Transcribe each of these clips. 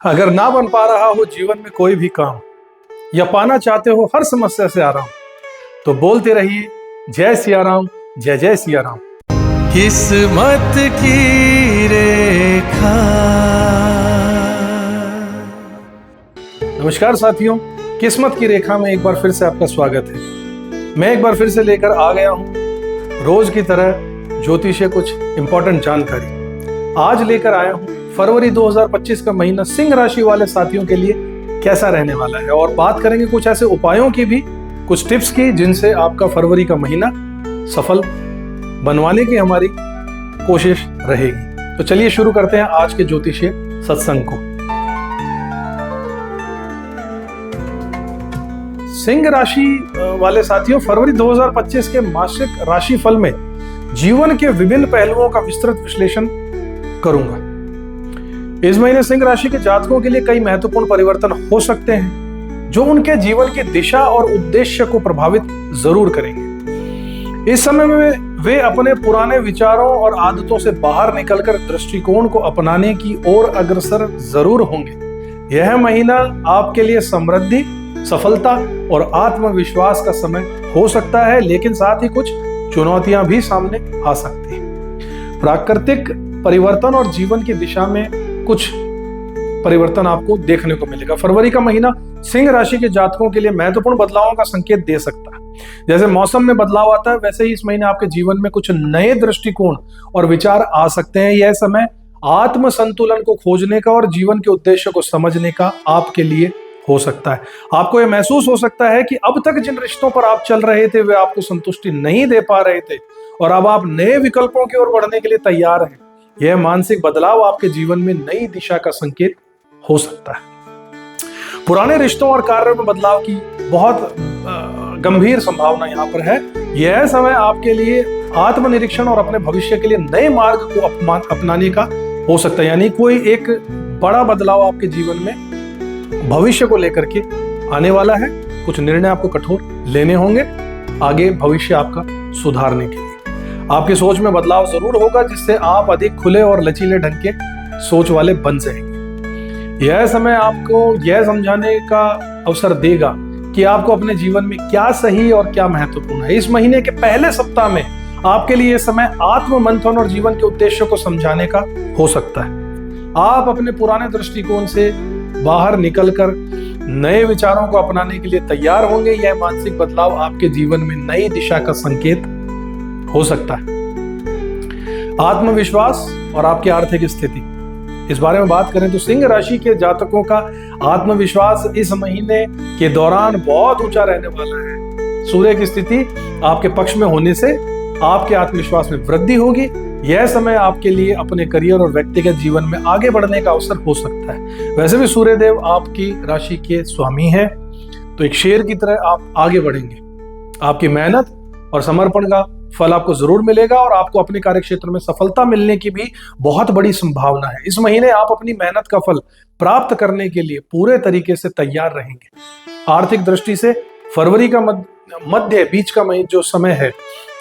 अगर ना बन पा रहा हो जीवन में कोई भी काम या पाना चाहते हो हर समस्या से आराम, तो बोलते रहिए जय सिया राम, जय जय सिया राम। किस्मत की रेखा। नमस्कार साथियों, किस्मत की रेखा में एक बार फिर से आपका स्वागत है। मैं एक बार फिर से लेकर आ गया हूँ रोज की तरह ज्योतिषीय कुछ इंपॉर्टेंट जानकारी। आज लेकर आया हूँ फरवरी 2025 का महीना सिंह राशि वाले साथियों के लिए कैसा रहने वाला है, और बात करेंगे कुछ ऐसे उपायों की भी, कुछ टिप्स की, जिनसे आपका फरवरी का महीना सफल बनवाने की हमारी कोशिश रहेगी। तो चलिए शुरू करते हैं आज के ज्योतिषीय सत्संग को। सिंह राशि वाले साथियों, फरवरी 2025 के मासिक राशिफल में जीवन के विभिन्न पहलुओं का विस्तृत विश्लेषण करूंगा। इस महीने सिंह राशि के जातकों के लिए कई महत्वपूर्ण परिवर्तन हो सकते हैं जो उनके जीवन की दिशा और उद्देश्य को प्रभावित जरूर करेंगे। इस समय में वे अपने पुराने विचारों और आदतों से बाहर निकलकर दृष्टिकोण को अपनाने की ओर अग्रसर जरूर होंगे। यह महीना आपके लिए समृद्धि, सफलता और आत्मविश्वास का समय हो सकता है, लेकिन साथ ही कुछ चुनौतियां भी सामने आ सकती हैं। प्राकृतिक परिवर्तन और जीवन की दिशा में कुछ परिवर्तन आपको देखने को मिलेगा। फरवरी का महीना सिंह राशि के जातकों के लिए महत्वपूर्ण बदलावों का संकेत दे सकता है। जैसे मौसम में बदलाव आता है, वैसे ही इस महीने आपके जीवन में कुछ नए दृष्टिकोण और विचार आ सकते हैं। यह समय आत्म संतुलन को खोजने का और जीवन के उद्देश्य को समझने का आपके लिए हो सकता है। आपको यह महसूस हो सकता है कि अब तक जिन रिश्तों पर आप चल रहे थे वे आपको संतुष्टि नहीं दे पा रहे थे, और अब आप नए विकल्पों की ओर बढ़ने के लिए तैयार हैं। यह मानसिक बदलाव आपके जीवन में नई दिशा का संकेत हो सकता है। पुराने रिश्तों और कार्यों में बदलाव की बहुत गंभीर संभावना यहाँ पर है। यह समय आपके लिए आत्मनिरीक्षण और अपने भविष्य के लिए नए मार्ग को अपनाने का हो सकता है। यानी कोई एक बड़ा बदलाव आपके जीवन में भविष्य को लेकर के आने वाला है। कुछ निर्णय आपको कठोर लेने होंगे आगे भविष्य आपका सुधारने के लिए। आपकी सोच में बदलाव जरूर होगा, जिससे आप अधिक खुले और लचीले ढंग के सोच वाले बन जाएंगे। यह समय आपको यह समझाने का अवसर देगा कि आपको अपने जीवन में क्या सही और क्या महत्वपूर्ण है। इस महीने के पहले सप्ताह में आपके लिए यह समय आत्म मंथन और जीवन के उद्देश्य को समझाने का हो सकता है। आप अपने पुराने दृष्टिकोण से बाहर निकलकर नए विचारों को अपनाने के लिए तैयार होंगे। यह मानसिक बदलाव आपके जीवन में नई दिशा का संकेत हो सकता है। आत्मविश्वास और आपकी आर्थिक स्थिति, इस बारे में बात करें तो सिंह राशि के जातकों का आत्मविश्वास इस महीने के दौरान बहुत ऊंचा रहने वाला है। सूर्य की स्थिति आपके पक्ष में होने से आपके आत्मविश्वास में वृद्धि होगी। यह समय आपके लिए अपने करियर और व्यक्तिगत जीवन में आगे बढ़ने का अवसर हो सकता है। वैसे भी सूर्यदेव आपकी राशि के स्वामी हैं, तो एक शेर की तरह आप आगे बढ़ेंगे। आपकी मेहनत और समर्पण का फल आपको जरूर मिलेगा, और आपको अपने कार्य क्षेत्र में सफलता मिलने की भी बहुत बड़ी संभावना है। इस महीने आप अपनी मेहनत का फल प्राप्त करने के लिए पूरे तरीके से तैयार रहेंगे। आर्थिक दृष्टि से फरवरी का मध्य बीच का जो समय है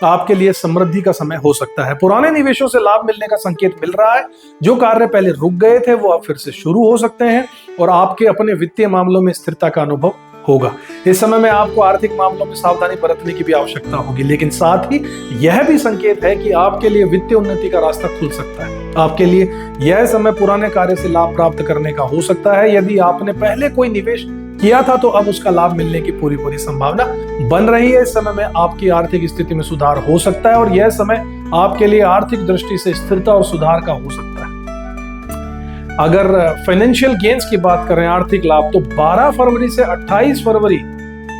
आपके लिए समृद्धि का समय हो सकता है। पुराने निवेशों से लाभ मिलने का संकेत मिल रहा है। जो कार्य पहले रुक गए थे वो अब फिर से शुरू हो सकते हैं, और आपके अपने वित्तीय मामलों में स्थिरता का अनुभव होगा। इस समय में आपको आर्थिक मामलों में सावधानी बरतने की भी आवश्यकता होगी, लेकिन साथ ही यह भी संकेत है कि आपके लिए वित्तीय उन्नति का रास्ता खुल सकता है। आपके लिए यह समय पुराने कार्य से लाभ प्राप्त करने का हो सकता है। यदि आपने पहले कोई निवेश किया था तो अब उसका लाभ मिलने की पूरी संभावना बन रही है। इस समय में आपकी आर्थिक स्थिति में सुधार हो सकता है, और यह समय आपके लिए आर्थिक दृष्टि से स्थिरता और सुधार का हो सकता है। अगर फाइनेंशियल गेन्स की बात करें, आर्थिक लाभ, तो 12 फरवरी से 28 फरवरी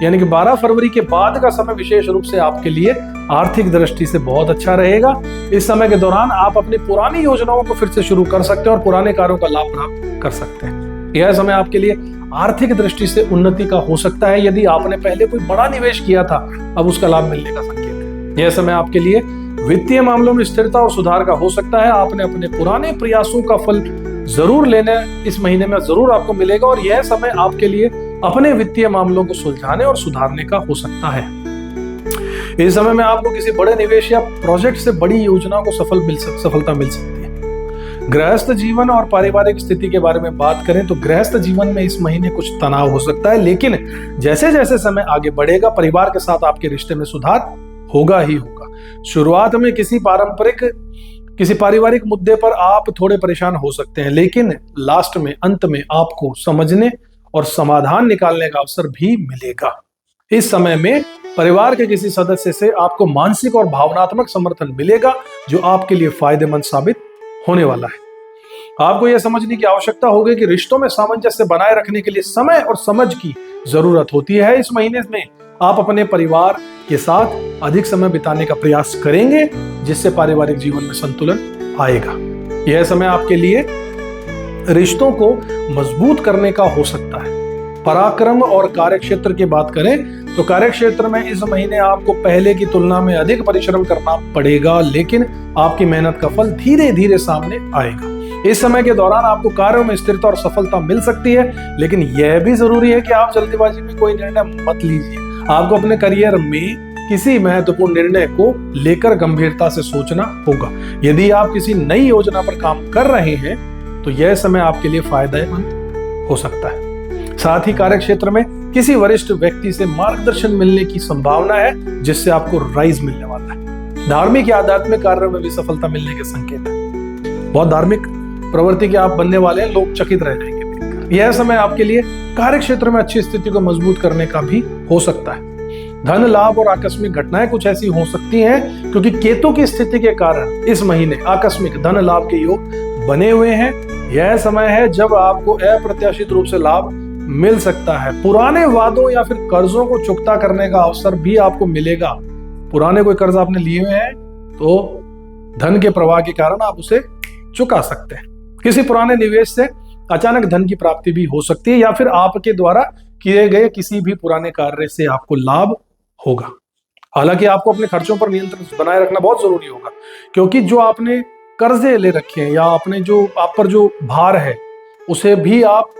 यानी कि 12 फरवरी के बाद का समय विशेष रूप से आपके लिए आर्थिक दृष्टि से बहुत अच्छा रहेगा। इस समय के दौरान आप अपनी पुरानी योजनाओं को फिर से शुरू कर सकते हैं और पुराने कार्यों का लाभ प्राप्त कर सकते हैं। यह समय आपके लिए आर्थिक दृष्टि से उन्नति का हो सकता है। यदि आपने पहले कोई बड़ा निवेश किया था, अब उसका लाभ मिलने का संकेत है। यह समय आपके लिए वित्तीय मामलों में स्थिरता और सुधार का हो सकता है। आपने अपने पुराने प्रयासों का फल जरूर लेने इस महीने में जरूर आपको मिलेगा, और यह समय आपके लिए अपने वित्तीय मामलों को सुलझाने और सुधारने का हो सकता है। इस समय में आपको किसी बड़े निवेश या प्रोजेक्ट से बड़ी योजना को सफलता मिल सकती है। गृहस्थ जीवन और पारिवारिक स्थिति के बारे में बात करें तो गृहस्थ जीवन में इस महीने कुछ तनाव हो सकता है, लेकिन जैसे जैसे समय आगे बढ़ेगा परिवार के साथ आपके रिश्ते में सुधार होगा ही होगा। शुरुआत में किसी पारिवारिक मुद्दे पर आप थोड़े परेशान हो सकते हैं, लेकिन लास्ट में अंत में आपको समझने और समाधान निकालने का अवसर भी मिलेगा। इस समय में परिवार के किसी सदस्य से आपको मानसिक और भावनात्मक समर्थन मिलेगा जो आपके लिए फायदेमंद साबित होने वाला है। आपको यह समझने की आवश्यकता होगी कि रिश्तों में सामंजस्य बनाए रखने के लिए समय और समझ की जरूरत होती है। इस महीने में आप अपने परिवार के साथ अधिक समय बिताने का प्रयास करेंगे, जिससे पारिवारिक जीवन में संतुलन आएगा। यह समय आपके लिए रिश्तों को मजबूत करने का हो सकता है। पराक्रम और कार्यक्षेत्र की बात करें तो कार्यक्षेत्र में इस महीने आपको पहले की तुलना में अधिक परिश्रम करना पड़ेगा, लेकिन आपकी मेहनत का फल धीरे धीरे सामने आएगा। इस समय के दौरान आपको कार्यों में स्थिरता और सफलता मिल सकती है, लेकिन यह भी जरूरी है कि आप जल्दबाजी में कोई निर्णय मत लीजिए। आपको अपने करियर में किसी महत्वपूर्ण निर्णय को लेकर गंभीरता से सोचना होगा। यदि आप किसी नई योजना पर काम कर रहे हैं तो यह समय आपके लिए फायदेमंद हो सकता है। साथ ही कार्यक्षेत्र में किसी वरिष्ठ व्यक्ति से मार्गदर्शन मिलने की संभावना है, जिससे आपको राइज मिलने वाला है। धार्मिक या आध्यात्मिक कार्यों में भी सफलता मिलने के संकेत है। बहुत धार्मिक प्रवृत्ति के आप बनने वाले हैं, लोग चकित रह जाएंगे देखकर। यह समय आपके लिए कार्यक्षेत्र में अच्छी स्थिति को मजबूत करने का भी हो सकता है। धन लाभ और आकस्मिक घटनाएं कुछ ऐसी हो सकती हैं, क्योंकि केतु की स्थिति के कारण इस महीने आकस्मिक धन लाभ के योग बने हुए हैं। यह समय है जब आपको अप्रत्याशित रूप से लाभ मिल सकता है। पुराने वादों या फिर कर्जों को चुकता करने का अवसर भी आपको मिलेगा। पुराने कोई कर्ज आपने लिए हुए हैं तो धन के प्रवाह के कारण आप उसे चुका सकते हैं। किसी पुराने निवेश से अचानक धन की प्राप्ति भी हो सकती है, या फिर आपके द्वारा किए गए किसी भी पुराने कार्य से आपको लाभ होगा। हालांकि आपको अपने खर्चों पर नियंत्रण बनाए रखना बहुत जरूरी होगा, क्योंकि जो आपने कर्जे ले रखे हैं या आपने जो आप पर जो भार है उसे भी आप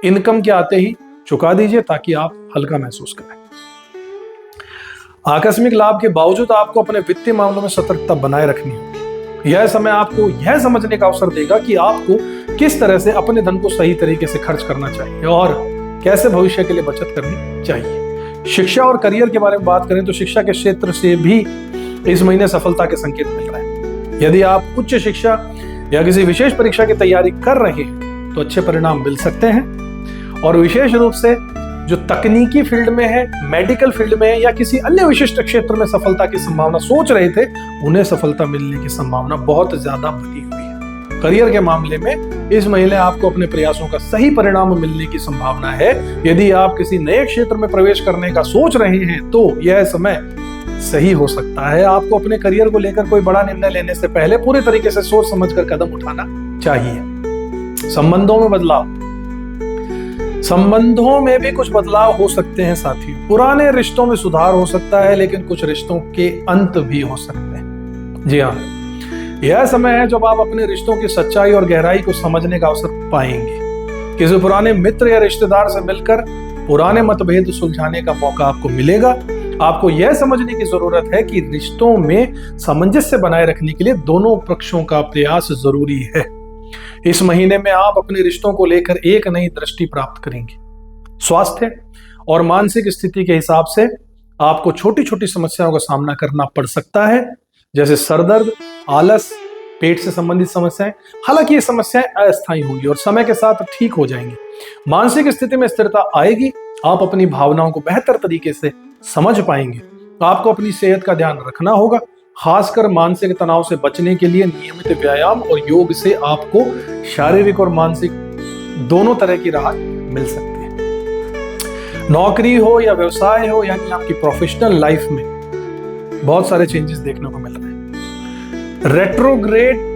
इनकम के आते ही चुका दीजिए, ताकि आप हल्का महसूस करें। आकस्मिक लाभ के बावजूद आपको अपने वित्तीय मामलों में सतर्कता बनाए रखनी होगी। यह समय आपको यह समझने का अवसर देगा कि आपको किस तरह से अपने धन को सही तरीके से खर्च करना चाहिए और कैसे भविष्य के लिए बचत करनी चाहिए। शिक्षा और करियर के बारे में बात करें तो शिक्षा के क्षेत्र से भी इस महीने सफलता के संकेत मिल रहे हैं। यदि आप उच्च शिक्षा या किसी विशेष परीक्षा की तैयारी कर रहे हैं तो अच्छे परिणाम मिल सकते हैं, और विशेष रूप से जो तकनीकी फील्ड में है, मेडिकल फील्ड में है, या किसी अन्य विशिष्ट क्षेत्र में सफलता की संभावना सोच रहे थे, उन्हें सफलता मिलने की संभावना बहुत ज्यादा बनी हुई है। करियर के मामले में इस महीने आपको अपने प्रयासों का सही परिणाम मिलने की संभावना है। यदि आप किसी नए क्षेत्र में प्रवेश करने का सोच रहे हैं तो यह समय सही हो सकता है। आपको अपने करियर को लेकर कोई बड़ा निर्णय लेने से पहले पूरे तरीके से सोच समझकर कदम उठाना चाहिए। संबंधों में भी कुछ बदलाव हो सकते हैं साथियों। पुराने रिश्तों में सुधार हो सकता है, लेकिन कुछ रिश्तों के अंत भी हो सकते हैं। जी हाँ, यह समय है जब आप अपने रिश्तों की सच्चाई और गहराई को समझने का अवसर पाएंगे। किसी पुराने मित्र या रिश्तेदार से मिलकर पुराने मतभेद सुलझाने का मौका आपको मिलेगा। आपको यह समझने की जरूरत है कि रिश्तों में सामंजस्य बनाए रखने के लिए दोनों पक्षों का प्रयास जरूरी है। इस महीने में आप अपने रिश्तों को लेकर एक नई दृष्टि प्राप्त करेंगे। स्वास्थ्य और मानसिक स्थिति के हिसाब से आपको छोटी छोटी समस्याओं का सामना करना पड़ सकता है, जैसे सरदर्द, आलस, पेट से संबंधित समस्याएं। हालांकि ये समस्याएं अस्थायी होंगी और समय के साथ ठीक हो जाएंगी। मानसिक स्थिति में स्थिरता आएगी। आप अपनी भावनाओं को बेहतर तरीके से समझ पाएंगे। आपको अपनी सेहत का ध्यान रखना होगा, खासकर मानसिक तनाव से बचने के लिए नियमित व्यायाम और योग से आपको शारीरिक और मानसिक दोनों तरह की राहत मिल सकती है। नौकरी हो या व्यवसाय हो, यानी आपकी प्रोफेशनल लाइफ में बहुत सारे चेंजेस देखने को मिल रहे हैं। रेट्रोग्रेड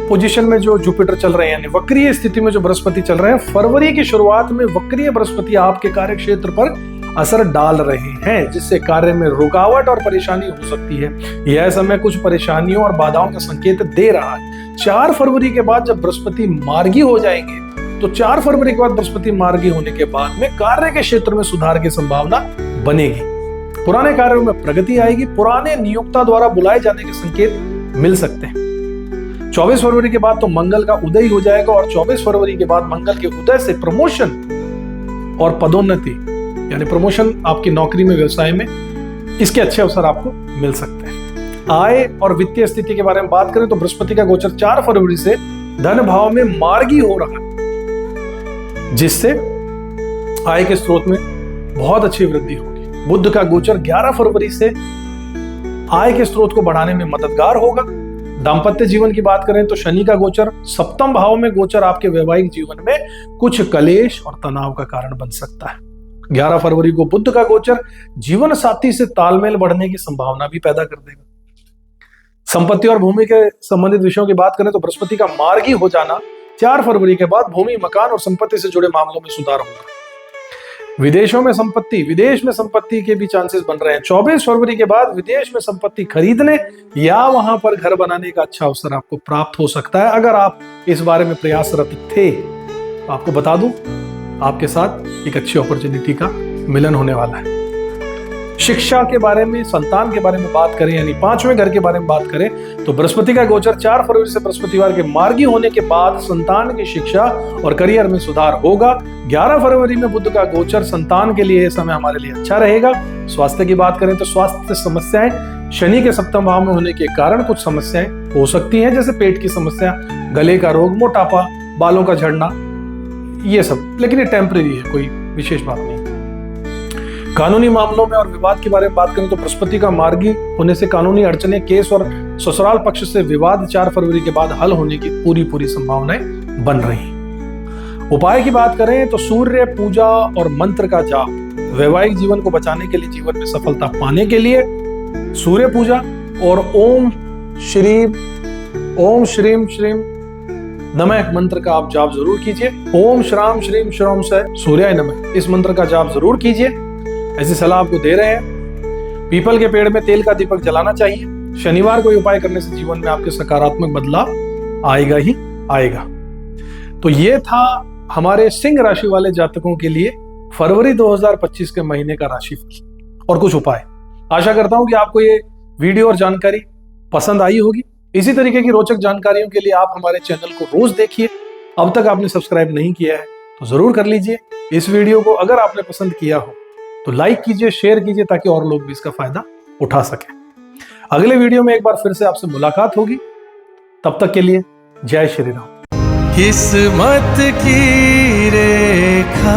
पोजीशन में जो जुपिटर चल रहे हैं, यानी वक्रीय स्थिति में जो बृहस्पति चल रहे हैं, फरवरी की शुरुआत में वक्रीय बृहस्पति आपके कार्य क्षेत्र पर असर डाल रहे हैं, जिससे कार्य में रुकावट और परेशानी हो सकती है। यह समय कुछ परेशानियों और बाधाओं का संकेत दे रहा है। 4 फरवरी के बाद जब बृहस्पति मार्गी हो जाएंगे, तो 4 फरवरी के बाद बृहस्पति मार्गी होने के बाद में कार्य के क्षेत्र में सुधार की संभावना बनेगी। पुराने कार्यों में प्रगति आएगी। पुराने नियोक्ता द्वारा बुलाए जाने के संकेत मिल सकते हैं। 24 फरवरी के बाद तो मंगल का उदय हो जाएगा और 24 फरवरी के बाद मंगल के उदय से प्रमोशन और पदोन्नति यानी प्रमोशन आपकी नौकरी में, व्यवसाय में, इसके अच्छे अवसर आपको मिल सकते हैं। आय और वित्तीय स्थिति के बारे में बात करें तो बृहस्पति का गोचर 4 फरवरी से धन भाव में मार्गी हो रहा है, जिससे आय के स्रोत में बहुत अच्छी वृद्धि होगी। बुध का गोचर 11 फरवरी से आय के स्रोत को बढ़ाने में मददगार होगा। दाम्पत्य जीवन की बात करें तो शनि का गोचर 7वें भाव में गोचर आपके वैवाहिक जीवन में कुछ कलेश और तनाव का कारण बन सकता है। 11 फरवरी को बुध का गोचर जीवन साथी से तालमेल बढ़ने की संभावना भी पैदा कर देगा। संपत्ति और भूमि के संबंधित विषयों की बात करें तो बृहस्पति का मार्गी हो जाना 4 फरवरी के बाद भूमि, मकान और संपत्ति से जुड़े मामलों में सुधार होगा। विदेश में संपत्ति के भी चांसेस बन रहे हैं। 24 फरवरी के बाद विदेश में संपत्ति खरीदने या वहां पर घर बनाने का अच्छा अवसर आपको प्राप्त हो सकता है। अगर आप इस बारे में प्रयासरत थे तो आपको बता दूं, आपके साथ एक अच्छी अपॉर्चुनिटी का मिलन होने वाला है। शिक्षा के बारे में, संतान के बारे में बात करें यानी 5वें घर के बारे में बात करें तो बृहस्पति का गोचर 4 फरवरी से बृहस्पतिवार के मार्गी होने के बाद संतान की शिक्षा और करियर में सुधार होगा। 11 फरवरी में बुध का गोचर संतान के लिए यह समय हमारे लिए अच्छा रहेगा। स्वास्थ्य की बात करें तो स्वास्थ्य समस्याएं शनि के 7वें भाव में होने के कारण कुछ समस्याएं हो सकती हैं, जैसे पेट की समस्या, गले का रोग, मोटापा, बालों का झड़ना, ये सब, लेकिन ये टेम्परेरी है, कोई विशेष बात नहीं। कानूनी मामलों में और विवाद के बारे में बात करें तो बृहस्पति का मार्गी होने से कानूनी अड़चने, केस और ससुराल पक्ष से विवाद 4 फरवरी के बाद हल होने की पूरी संभावनाएं बन रही। उपाय की बात करें तो सूर्य पूजा और मंत्र का जाप, वैवाहिक जीवन को बचाने के लिए, जीवन में सफलता पाने के लिए सूर्य पूजा और ओम श्रीम नमः मंत्र का आप जाप जरूर कीजिए। ओम श्राम श्रीम श्रोम से सूर्याय नमः, इस मंत्र का जाप जरूर कीजिए। ऐसी सलाह आपको दे रहे हैं। पीपल के पेड़ में तेल का दीपक जलाना चाहिए। शनिवार को उपाय करने से जीवन में आपके सकारात्मक बदलाव आएगा ही आएगा। तो ये था हमारे सिंह राशि वाले जातकों के लिए फरवरी 2025 के महीने का राशिफल और कुछ उपाय। आशा करता हूं कि आपको ये वीडियो और जानकारी पसंद आई होगी। इसी तरीके की रोचक जानकारियों के लिए आप हमारे चैनल को रोज देखिए। अब तक आपने सब्सक्राइब नहीं किया है तो जरूर कर लीजिए। इस वीडियो को अगर आपने पसंद किया हो तो लाइक कीजिए, शेयर कीजिए ताकि और लोग भी इसका फायदा उठा सकें। अगले वीडियो में एक बार फिर से आपसे मुलाकात होगी। तब तक के लिए जय श्री राम। किस्मत की रेखा